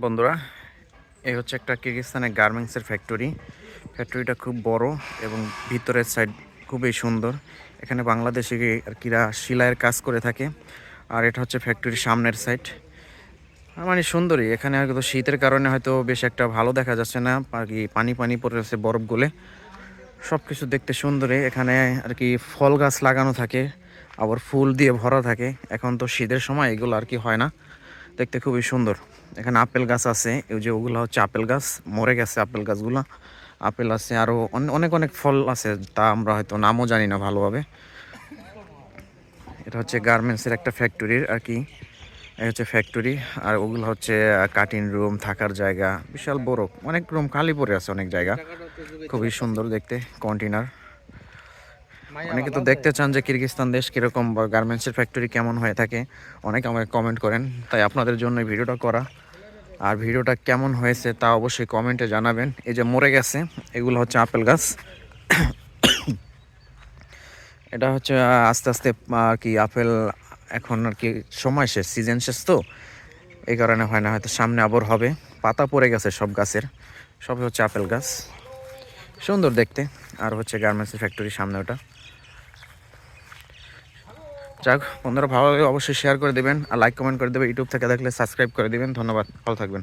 বন্ধুরা, এই হচ্ছে একটা কিরগিজস্তানের গার্মেন্টসের ফ্যাক্টরিটা খুব বড় এবং ভিতরের সাইড খুবই সুন্দর। এখানে বাংলাদেশি আর কিরা সেলাইয়ের কাজ করে থাকে। আর এটা হচ্ছে ফ্যাক্টরির সামনের সাইড। মানে সুন্দরই। এখানে হয়তো শীতের কারণে হয়তো বেশ একটা ভালো দেখা যাচ্ছে না, আর কি পানি পানি পড়ে আছে, বরফ গলে। সব কিছু দেখতে সুন্দরই। এখানে আর কি ফল গাছ লাগানো থাকে, আবার ফুল দিয়ে ভরা থাকে। এখন তো শীতের সময় এগুলো আর কি হয় না, দেখতে খুবই সুন্দর। এখানে আপেল গাছ আছে, এই যে ওগুলো হচ্ছে আপেল গাছ, মরে গেছে আপেল গাছগুলো। আপেল আছে, আরও অনেক অনেক ফল আছে, তা আমরা হয়তো নামও জানি না ভালোভাবে। এটা হচ্ছে গার্মেন্টসের একটা ফ্যাক্টরির আর কি, এই হচ্ছে ফ্যাক্টরি। আর ওগুলো হচ্ছে কাটিং রুম, থাকার জায়গা, বিশাল বড় অনেক রুম খালি পড়ে আছে, অনেক জায়গা। খুবই সুন্দর দেখতে কন্টেনার। অনেকে তো দেখতে চান যে কিরগিজস্তান দেশ কীরকম বা গার্মেন্টসের ফ্যাক্টরি কেমন হয়ে থাকে, অনেকে আমাকে কমেন্ট করেন, তাই আপনাদের জন্য এই ভিডিওটা করা। আর ভিডিওটা কেমন হয়েছে তা অবশ্যই কমেন্টে জানাবেন। এই যে মরে গেছে, এগুলো হচ্ছে আপেল গাছ। এটা হচ্ছে আস্তে আস্তে আর কি আপেল, এখন আর কি সময় শেষ, সিজন শেষ তো, এই কারণে হয় না, হয়তো সামনে আবার হবে। পাতা পড়ে গেছে সব গাছের, সবই হচ্ছে আপেল গাছ, সুন্দর দেখতে। আর হচ্ছে গার্মেন্টসের ফ্যাক্টরির সামনে ওটা। যাক বন্ধুরা, ভালো লাগলে অবশ্যই শেয়ার করে দেবেন, আর লাইক কমেন্ট করে দেবেন। ইউটিউব থেকে দেখলে সাবস্ক্রাইব করে দেবেন। ধন্যবাদ, ভালো থাকবেন।